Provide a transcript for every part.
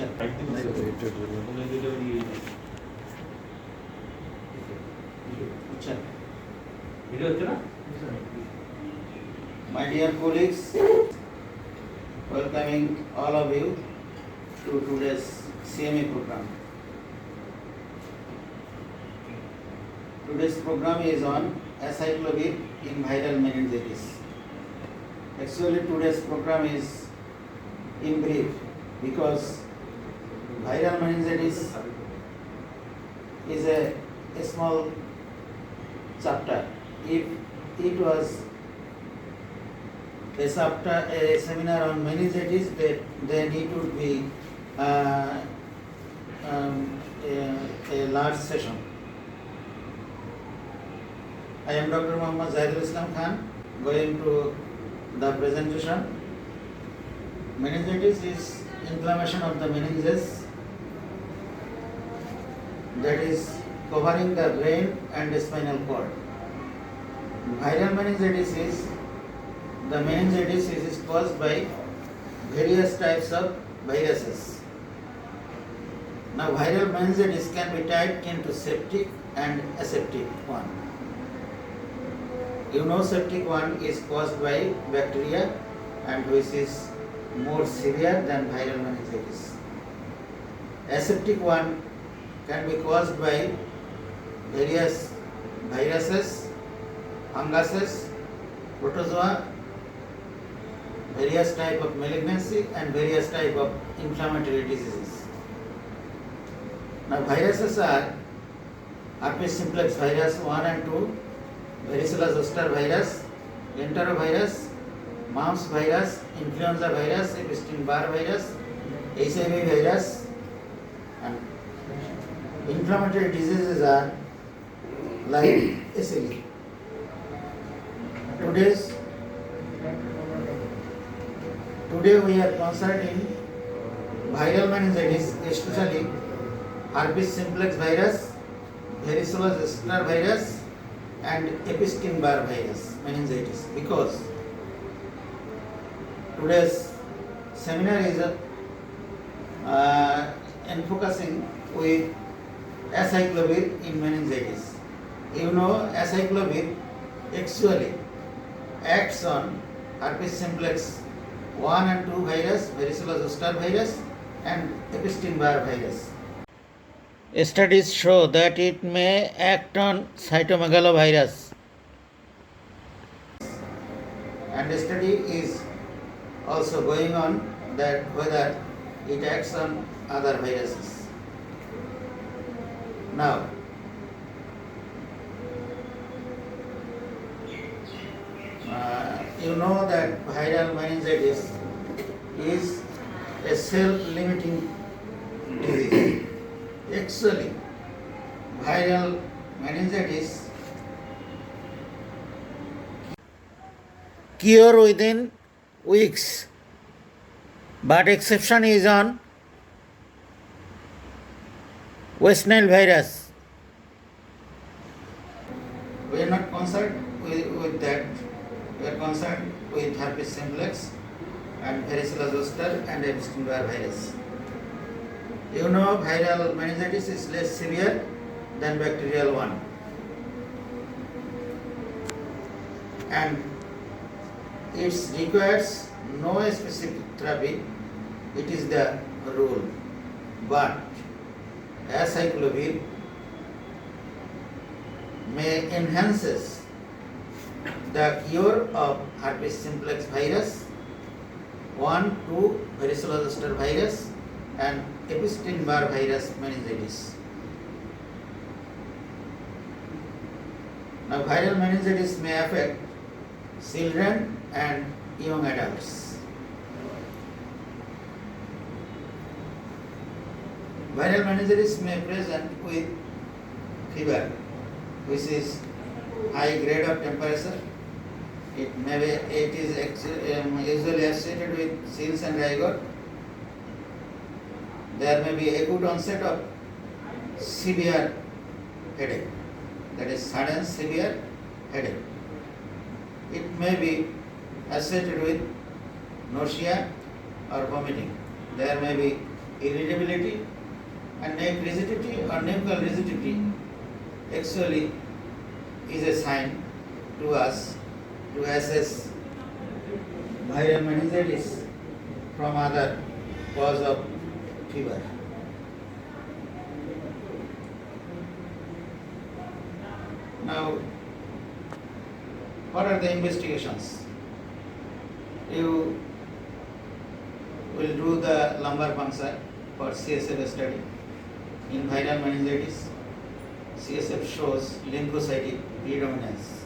My dear colleagues, welcoming all of you to today's CME program. Today's program is on acyclovir in viral meningitis. Actually, today's program is in brief because viral meningitis is a small chapter. If it was a seminar on meningitis, then it would be a large session. I am Dr. Muhammad Zahidul Islam Khan, going to the presentation. Meningitis is inflammation of the meninges that is covering the brain and the spinal cord. Viral meningitis is the meningitis is caused by various types of viruses. Now, viral meningitis can be typed into septic and aseptic one. You know, septic one is caused by bacteria and which is more severe than viral meningitis. Aseptic one can be caused by various viruses, funguses, protozoa, various type of malignancy and various type of inflammatory diseases. Now, viruses are herpes simplex virus 1 and 2, varicella zoster virus, enterovirus, mumps virus, influenza virus, Epstein-Barr virus, HIV virus, and inflammatory diseases are like SLE. Today we are concerned in viral meningitis, especially herpes simplex virus, varicella zoster virus, and Epstein-Barr virus meningitis, because today's seminar is focusing with acyclovir in meningitis. You know, acyclovir actually acts on herpes simplex 1 and 2 virus, varicella zoster virus, and Epstein-Barr virus. Studies show that it may act on cytomegalovirus, and the study is also going on that whether it acts on other viruses. Now, you know that viral meningitis is a self-limiting disease. Actually, viral meningitis cure within weeks, but exception is on West Nile virus. We are not concerned with that. We are concerned with herpes simplex and varicella zoster and Epstein-Barr virus. You know, viral meningitis is less severe than bacterial one, and it requires no specific therapy. It is the rule. But acyclovir may enhances the cure of herpes simplex virus 1, 2, varicella zoster virus, and Epstein-Barr virus meningitis. Now, viral meningitis may affect children and young adults. Viral meningitis may present with fever, which is high grade of temperature. It is usually associated with chills and rigor. There may be acute onset of severe headache, that is sudden severe headache. It may be associated with nausea or vomiting. There may be irritability, and neck rigidity or nuchal rigidity actually is a sign to us to assess viral meningitis from other cause of fever. Now, what are the investigations? You will do the lumbar puncture for CSF study. In viral meningitis, CSF shows lymphocytic predominance,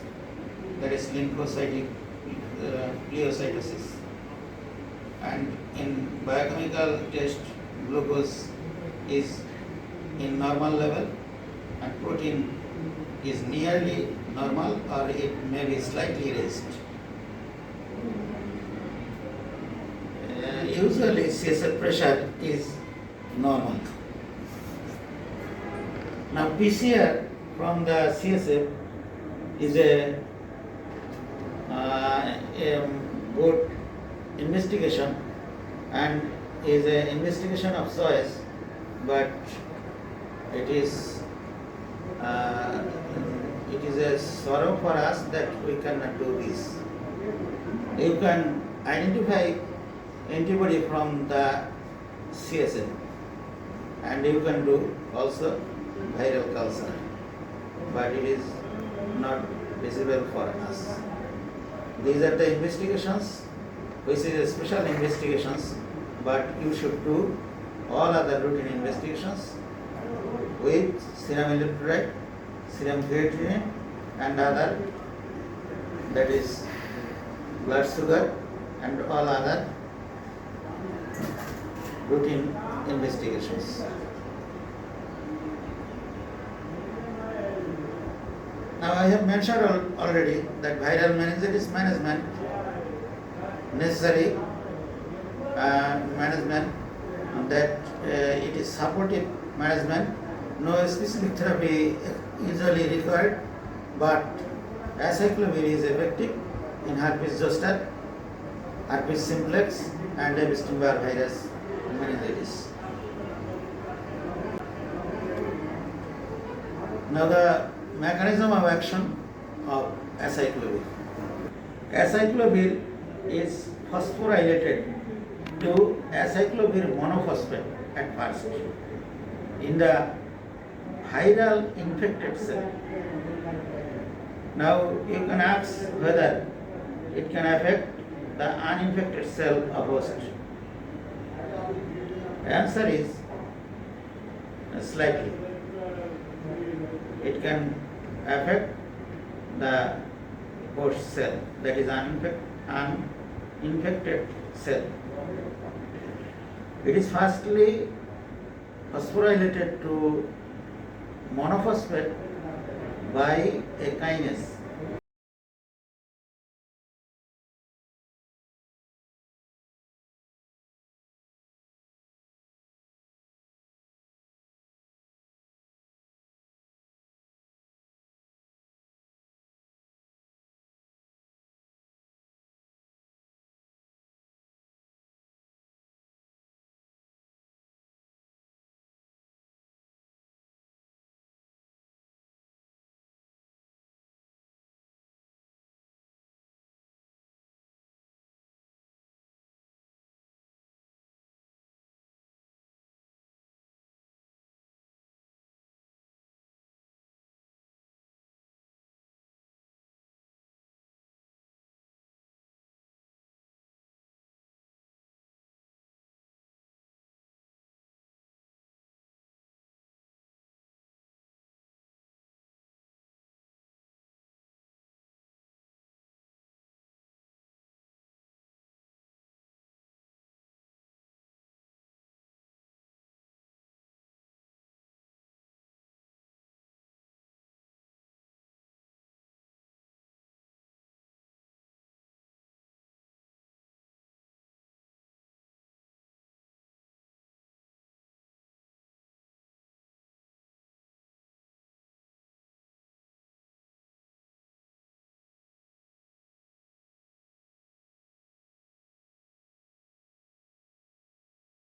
that is lymphocytic pleocytosis. And in biochemical test, glucose is in normal level and protein is nearly normal or it may be slightly raised. Usually CSF pressure is normal. Now PCR from the CSF is a good investigation and is an investigation of choice, but it is a sorrow for us that we cannot do this. You can identify antibody from the CSF and you can do also viral culture, but it is not visible for us. These are the investigations, which is a special investigations, but you should do all other routine investigations with serum electrolyte, serum creatinine and other, that is blood sugar and all other routine investigations. Now I have mentioned already that viral meningitis management, necessary management, that it is supportive management, no specific therapy usually required, but acyclovir is effective in herpes zoster, herpes simplex and Epstein-Barr virus meningitis. Now the mechanism of action of acyclovir. Acyclovir is phosphorylated to acyclovir monophosphate at first in the viral infected cell. Now you can ask whether it can affect the uninfected cell of host. Answer is slightly. It can affect the host cell, that is uninfected cell. It is firstly phosphorylated to monophosphate by a kinase.